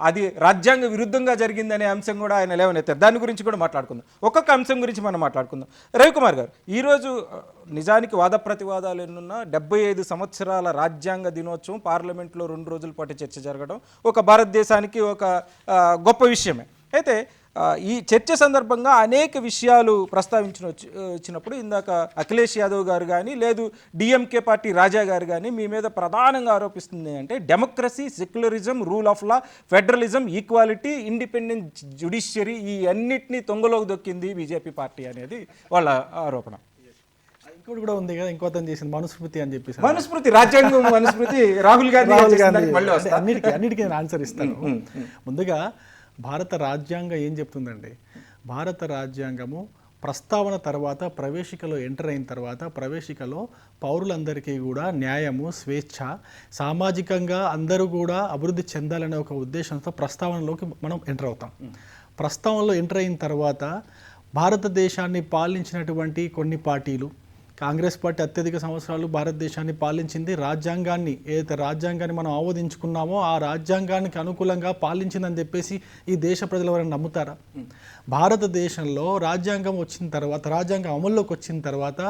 అది రాజ్యాంగ విరుద్ధంగా జరిగిందనే అంశం కూడా ఆయన లేవనెత్తారు. దాని గురించి కూడా మాట్లాడుకుందాం. ఒక్కొక్క అంశం గురించి మనం మాట్లాడుకుందాం. రవికుమార్ గారు, ఈరోజు నిజానికి వాద ప్రతివాదాలు ఎన్నున్నా 75 సంవత్సరాల రాజ్యాంగ దినోత్సవం పార్లమెంట్లో 2 రోజుల పాటు చర్చ జరగడం ఒక భారతదేశానికి ఒక గొప్ప విషయమే. అయితే ఈ చర్చ సందర్భంగా అనేక విషయాలు వచ్చినప్పుడు ఇందాక అఖిలేష్ యాదవ్ గారు కానీ లేదు డిఎంకే పార్టీ రాజా గారు కానీ మీ మీద ప్రధానంగా ఆరోపిస్తుంది అంటే democracy, secularism, rule of law, federalism, equality, independent judiciary ఈ అన్నిటినీ తొంగలోకి దొక్కింది బీజేపీ పార్టీ అనేది వాళ్ళ ఆరోపణ. ఇంకోటి కూడా ఉంది కదా, ఇంకో అతను చేసింది మనుస్మృతి అని చెప్పేసి. మనుస్మృతి, రాజ్యాంగం మనుస్మృతి రాహుల్ గాంధీ అన్నిటికీ నేను ఆన్సర్ ఇస్తాను. ముందుగా భారత రాజ్యాంగం ఏం చెప్తుందండి? భారత రాజ్యాంగము ప్రస్తావన తర్వాత ప్రవేశికలో ఎంటర్ అయిన తర్వాత ప్రవేశికలో పౌరులందరికీ కూడా న్యాయము, స్వేచ్ఛ, సామాజికంగా అందరూ కూడా అభివృద్ధి చెందాలనే ఒక ఉద్దేశంతో ప్రస్తావనలోకి మనం ఎంటర్ అవుతాం. ప్రస్తావనలో ఎంటర్ అయిన తర్వాత భారతదేశాన్ని పాలించినటువంటి కొన్ని పార్టీలు, కాంగ్రెస్ పార్టీ అత్యధిక సంవత్సరాలు భారతదేశాన్ని పాలించింది. రాజ్యాంగాన్ని ఏదైతే రాజ్యాంగాన్ని మనం ఆమోదించుకున్నామో ఆ రాజ్యాంగానికి అనుకూలంగా పాలించిందని చెప్పేసి ఈ దేశ ప్రజలు ఎవరైనా నమ్ముతారా? భారతదేశంలో రాజ్యాంగం వచ్చిన తర్వాత, రాజ్యాంగం అమల్లోకి వచ్చిన తర్వాత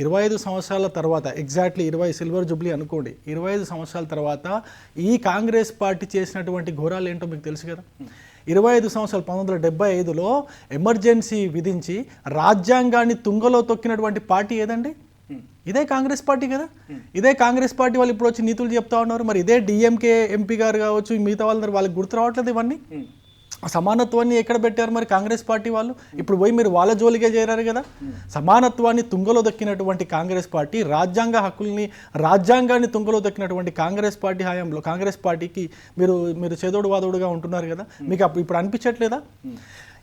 25 సంవత్సరాల తర్వాత, ఎగ్జాక్ట్లీ 20 సిల్వర్ జూబ్లీ అనుకోండి, 25 సంవత్సరాల తర్వాత ఈ కాంగ్రెస్ పార్టీ చేసినటువంటి ఘోరాలు ఏంటో మీకు తెలుసు కదా. 25 సంవత్సరాలు 1975లో ఎమర్జెన్సీ విధించి రాజ్యాంగాన్ని తుంగలో తొక్కినటువంటి పార్టీ ఏదండి? ఇదే కాంగ్రెస్ పార్టీ కదా. ఇదే కాంగ్రెస్ పార్టీ వాళ్ళు ఇప్పుడు వచ్చి నీతులు చెప్తా ఉన్నారు. మరి ఇదే డిఎంకే ఎంపీ గారు కావచ్చు, మిగతా వాళ్ళకి గుర్తు రావట్లేదు ఇవన్నీ. సమానత్వాన్ని ఎక్కడ పెట్టారు మరి కాంగ్రెస్ పార్టీ వాళ్ళు? ఇప్పుడు పోయి మీరు వాళ్ళ జోలికే చేరారు కదా. సమానత్వాన్ని తుంగలో దక్కినటువంటి కాంగ్రెస్ పార్టీ, రాజ్యాంగ హక్కుల్ని, రాజ్యాంగాన్ని తుంగలో దక్కినటువంటి కాంగ్రెస్ పార్టీ హయాంలో కాంగ్రెస్ పార్టీకి మీరు చేదోడు వాదోడుగా ఉంటున్నారు కదా. మీకు ఇప్పుడు అనిపించట్లేదా?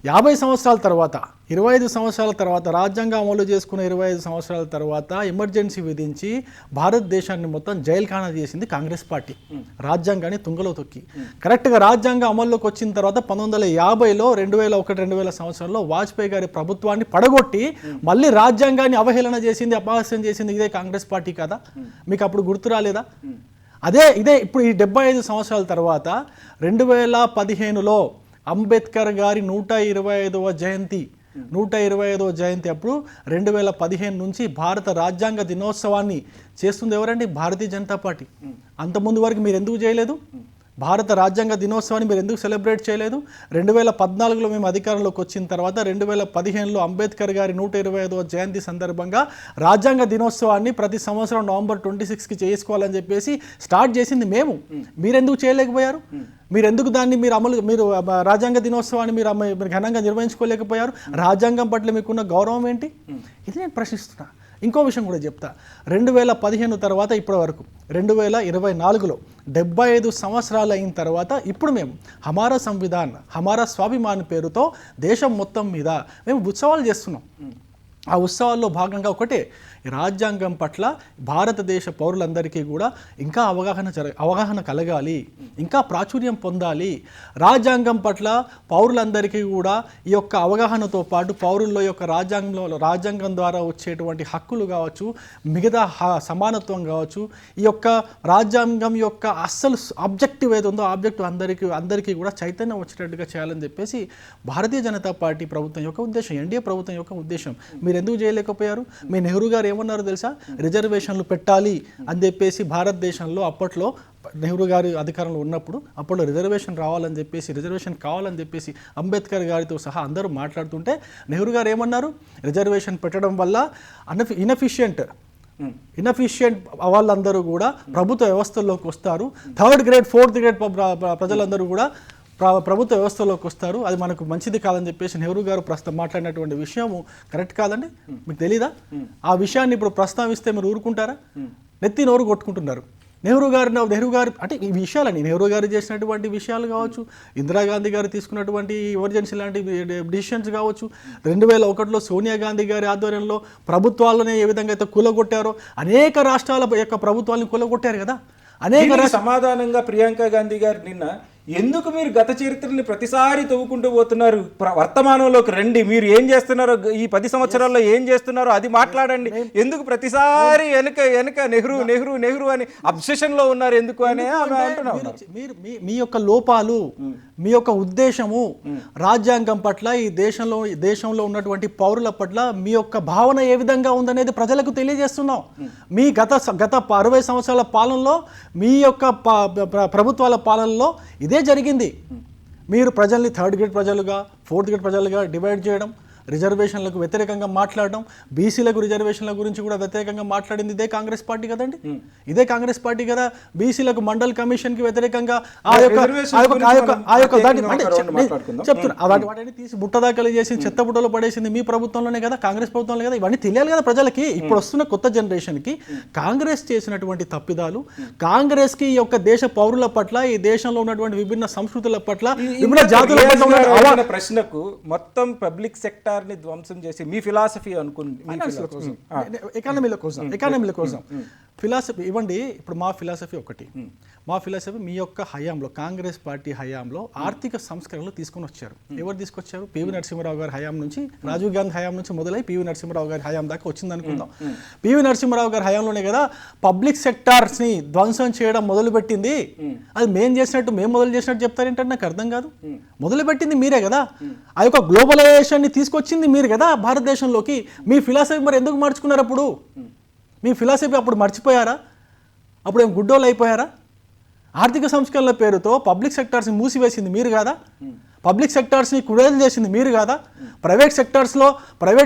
50 సంవత్సరాల తర్వాత, 25 సంవత్సరాల తర్వాత, రాజ్యాంగం అమలు చేసుకున్న 25 సంవత్సరాల తర్వాత ఎమర్జెన్సీ విధించి భారతదేశాన్ని మొత్తం జైలుఖానా చేసింది కాంగ్రెస్ పార్టీ, రాజ్యాంగాన్ని తుంగలో తొక్కి. కరెక్ట్గా రాజ్యాంగం అమల్లోకి వచ్చిన తర్వాత 1950లో 2001-2000 సంవత్సరంలో వాజ్పేయి గారి ప్రభుత్వాన్ని పడగొట్టి మళ్ళీ రాజ్యాంగాన్ని అవహేళన చేసింది, అపహాస్యం చేసింది ఇదే కాంగ్రెస్ పార్టీ కదా. మీకు అప్పుడు గుర్తు రాలేదా? ఇదే ఇప్పుడు ఈ 75 సంవత్సరాల తర్వాత 2015లో అంబేద్కర్ గారి 125వ జయంతి అప్పుడు 2015 నుంచి భారత రాజ్యాంగ దినోత్సవాన్ని చేస్తుంది ఎవరండి? భారతీయ జనతా పార్టీ. అంతకుముందు వరకు మీరు ఎందుకు చేయలేదు? భారత రాజ్యాంగ దినోత్సవాన్ని మీరు ఎందుకు సెలబ్రేట్ చేయలేదు? 2014లో మేము అధికారంలోకి వచ్చిన తర్వాత 2015లో అంబేద్కర్ గారి 125వ జయంతి సందర్భంగా రాజ్యాంగ దినోత్సవాన్ని ప్రతి సంవత్సరం నవంబర్ 26కి చేసుకోవాలని చెప్పేసి స్టార్ట్ చేసింది మేము. మీరెందుకు చేయలేకపోయారు? మీరెందుకు దాన్ని మీరు రాజ్యాంగ దినోత్సవాన్ని మీరు ఘనంగా నిర్వహించుకోలేకపోయారు? రాజ్యాంగం పట్ల మీకున్న గౌరవం ఏంటి? ఇది నేను ప్రశ్నిస్తున్నా. ఇంకో విషయం కూడా చెప్తా. 2015 తర్వాత ఇప్పటి వరకు 2024లో 75 సంవత్సరాలు అయిన తర్వాత ఇప్పుడు మేము హమారా సంవిధాన్, హమారా స్వాభిమాన్ పేరుతో దేశం మొత్తం మీద మేము ఉత్సవాలు చేస్తున్నాం. ఆ ఉత్సవాల్లో భాగంగా ఒకటే, రాజ్యాంగం పట్ల భారతదేశ పౌరులందరికీ కూడా ఇంకా అవగాహన కలగాలి, ఇంకా ప్రాచుర్యం పొందాలి. రాజ్యాంగం పట్ల పౌరులందరికీ కూడా ఈ యొక్క అవగాహనతో పాటు పౌరుల్లో యొక్క రాజ్యాంగం ద్వారా వచ్చేటువంటి హక్కులు కావచ్చు, మిగతా సమానత్వం కావచ్చు, ఈ యొక్క రాజ్యాంగం యొక్క అస్సలు ఆబ్జెక్టివ్ ఏది ఉందో ఆబ్జెక్టివ్ అందరికీ కూడా చైతన్యం వచ్చేటట్టుగా చేయాలని చెప్పేసి భారతీయ జనతా పార్టీ ప్రభుత్వం యొక్క ఉద్దేశం, ఎన్డీఏ ప్రభుత్వం యొక్క ఉద్దేశం. మీరు ఎందుకు చేయలేకపోయారు? మీ నెహ్రూ గారు ఏమన్నారు తెలుసా? రిజర్వేషన్లు పెట్టాలి అని చెప్పేసి భారతదేశంలో అప్పట్లో నెహ్రూ గారి అధికారంలో ఉన్నప్పుడు అప్పట్లో రిజర్వేషన్ కావాలని చెప్పేసి అంబేద్కర్ గారితో సహా అందరూ మాట్లాడుతుంటే నెహ్రూ గారు ఏమన్నారు? రిజర్వేషన్ పెట్టడం వల్ల ఇనఫిషియంట్ వాళ్ళందరూ కూడా ప్రభుత్వ వ్యవస్థల్లోకి వస్తారు, 3rd గ్రేడ్ 4th గ్రేడ్ ప్రజలందరూ కూడా ప్రభుత్వ వ్యవస్థలోకి వస్తారు, అది మనకు మంచిది కాదని చెప్పేసి నెహ్రూ గారు మాట్లాడినటువంటి విషయము కరెక్ట్ కాదండి? మీకు తెలీదా? ఆ విషయాన్ని ఇప్పుడు ప్రస్తావిస్తే మీరు ఊరుకుంటారా? నెత్తి నోరు కొట్టుకుంటున్నారు. నెహ్రూ గారు అంటే ఈ విషయాలని నెహ్రూ గారు చేసినటువంటి విషయాలు కావచ్చు, ఇందిరాగాంధీ గారు తీసుకున్నటువంటి ఎమర్జెన్సీ లాంటి డిసిషన్స్ కావచ్చు, 2001లో సోనియా గాంధీ గారి ఆధ్వర్యంలో ప్రభుత్వాలనే ఏ విధంగా అయితే కూలగొట్టారో అనేక రాష్ట్రాల యొక్క ప్రభుత్వాలను కూలగొట్టారు కదా. సమాధానంగా ప్రియాంక గాంధీ గారు నిన్న ఎందుకు మీరు గత చరిత్రని ప్రతిసారి తవ్వుకుంటూ పోతున్నారు? వర్తమానంలోకి రండి, మీరు ఏం చేస్తున్నారో, ఈ 10 సంవత్సరాల్లో ఏం చేస్తున్నారో అది మాట్లాడండి. ఎందుకు ప్రతిసారి వెనక నెహ్రూ అని అబ్సెషన్ లో ఉన్నారు ఎందుకు అని ఆమె అంటున్నారు. మీ యొక్క లోపాలు మీ యొక్క ఉద్దేశము రాజ్యాంగం పట్ల ఈ దేశంలో ఉన్నటువంటి పౌరుల పట్ల మీ యొక్క భావన ఏ విధంగా ఉందనేది ప్రజలకు తెలియజేస్తున్నాం. మీ గత 60 సంవత్సరాల పాలనలో మీ యొక్క ప్రభుత్వాల పాలనలో ఇదే జరిగింది. మీరు ప్రజల్ని 3rd గ్రేడ్ ప్రజలుగా 4th గ్రేడ్ ప్రజలుగా డివైడ్ చేయడం, రిజర్వేషన్లకు వ్యతిరేకంగా మాట్లాడడం, బీసీలకు రిజర్వేషన్ల గురించి కూడా వ్యతిరేకంగా మాట్లాడింది ఇదే కాంగ్రెస్ పార్టీ కదండి. ఇదే కాంగ్రెస్ పార్టీ కదా బీసీలకు మండల్ కమిషన్ కి వ్యతిరేకంగా చెప్తున్నా వాటిని తీసి బుట్టదాఖలు చేసి చెత్త బుట్టలో పడేసింది మీ ప్రభుత్వంలోనే కదా, కాంగ్రెస్ ప్రభుత్వంలో కదా. ఇవన్నీ తెలియాలి కదా ప్రజలకి. ఇప్పుడు వస్తున్న కొత్త జనరేషన్ కి కాంగ్రెస్ చేసినటువంటి తప్పిదాలు, కాంగ్రెస్ కి ఈ యొక్క దేశ పౌరుల పట్ల, ఈ దేశంలో ఉన్నటువంటి విభిన్న సంస్కృతుల పట్ల, విభిన్న జాతుల పట్ల ప్రశ్నకు మొత్తం పబ్లిక్ సెక్టర్ ని ధ్వంసం చేసి మీ ఫిలాసఫీ అనుకుంది ఎకానమీల కోసం ఫిలాసఫీ ఇవ్వండి. ఇప్పుడు మా ఫిలాసఫీ ఒకటి. మా ఫిలాసఫీ మీ యొక్క హయాంలో, కాంగ్రెస్ పార్టీ హయాంలో ఆర్థిక సంస్కరణలు తీసుకొని వచ్చారు. ఎవరు తీసుకొచ్చారు? పివి నరసింహారావు గారి హయాం నుంచి, రాజీవ్ గాంధీ హయాం నుంచి మొదలై పివి నరసింహారావు గారి హయాం దాకా వచ్చింది అనుకుందాం. పివి నరసింహారావు గారి హయాంలోనే కదా పబ్లిక్ సెక్టార్స్ ని ధ్వంసం చేయడం మొదలుపెట్టింది. అది మేము మొదలు చేసినట్టు చెప్తారేంటంటే నాకు అర్థం కాదు. మొదలుపెట్టింది మీరే కదా. ఆ యొక్క గ్లోబలైజేషన్ ని తీసుకొచ్చింది మీరు కదా భారతదేశంలోకి. మీ ఫిలాసఫీ మరి ఎందుకు మార్చుకున్నారు? అప్పుడు మీ ఫిలాసఫీ అప్పుడు మర్చిపోయారా? అప్పుడు ఏం గుడ్డోళ్ళు అయిపోయారా? ఆర్థిక సంస్కరణల పేరుతో పబ్లిక్ సెక్టార్స్ని మూసివేసింది మీరు కాదా? పబ్లిక్ సెక్టార్స్ని కుదేలు చేసింది మీరు కాదా? ప్రైవేట్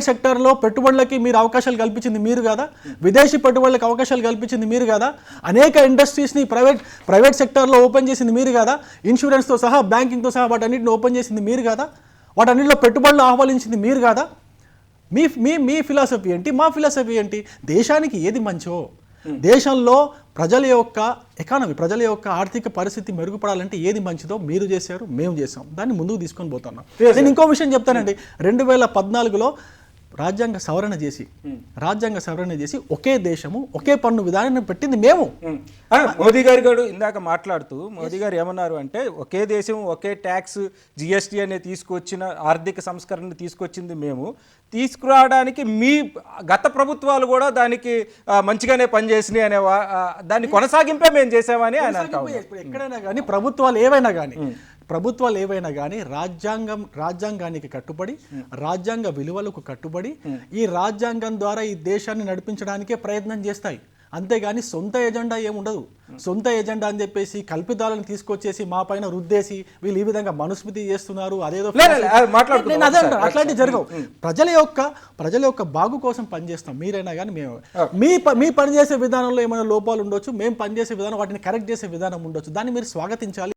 సెక్టార్లో పెట్టుబడులకి మీరు అవకాశాలు కల్పించింది మీరు కాదా? విదేశీ పెట్టుబడులకు అవకాశాలు కల్పించింది మీరు కాదా? అనేక ఇండస్ట్రీస్ని ప్రైవేట్ సెక్టార్లో ఓపెన్ చేసింది మీరు కాదా? ఇన్సూరెన్స్తో సహా, బ్యాంకింగ్తో సహా వాటన్నిటిని ఓపెన్ చేసింది మీరు కాదా? వాటన్నిటిలో పెట్టుబడులు ఆహ్వానించింది మీరు కాదా? మీ ఫిలాసఫీ ఏంటి? మా ఫిలాసఫీ ఏంటి? దేశానికి ఏది మంచో, దేశంలో ప్రజల యొక్క ఎకానమీ, ప్రజల యొక్క ఆర్థిక పరిస్థితి మెరుగుపడాలంటే ఏది మంచిదో మీరు చేశారు, మేము చేసాం. దాన్ని ముందుకు తీసుకొని పోతున్నాం. నేను ఇంకో విషయం చెప్తానండి. 2014లో రాజ్యాంగ సవరణ చేసి ఒకే దేశము ఒకే పన్ను విధానాన్ని పెట్టింది మేము. మోదీ గారు ఇందాక మాట్లాడుతూ మోదీ గారు ఏమన్నారు అంటే ఒకే దేశం ఒకే ట్యాక్స్ జిఎస్టీ అనేది తీసుకొచ్చిన ఆర్థిక సంస్కరణ తీసుకొచ్చింది మేము. తీసుకురావడానికి మీ గత ప్రభుత్వాలు కూడా దానికి మంచిగానే పనిచేసినాయి అనే దాన్ని కొనసాగింపే మేము చేసామని ఆయన అంటారు. ఎక్కడైనా కానీ ప్రభుత్వాలు ఏవైనా కానీ రాజ్యాంగానికి కట్టుబడి, రాజ్యాంగ విలువలకు కట్టుబడి ఈ రాజ్యాంగం ద్వారా ఈ దేశాన్ని నడిపించడానికే ప్రయత్నం చేస్తాయి. అంతేగాని సొంత ఎజెండా ఏముండదు. సొంత ఎజెండా అని చెప్పేసి కల్పితాలను తీసుకొచ్చేసి మా పైన రుద్దేసి వీళ్ళు ఈ విధంగా మనుస్మృతి చేస్తున్నారు, అదేదో అట్లాంటివి జరగవు. ప్రజల యొక్క బాగు కోసం పనిచేస్తాం. మీరైనా కానీ మేము మీ పనిచేసే విధానంలో ఏమైనా లోపాలు ఉండొచ్చు, మేము పనిచేసే విధానం వాటిని కరెక్ట్ చేసే విధానం ఉండొచ్చు. దాన్ని మీరు స్వాగతించాలి.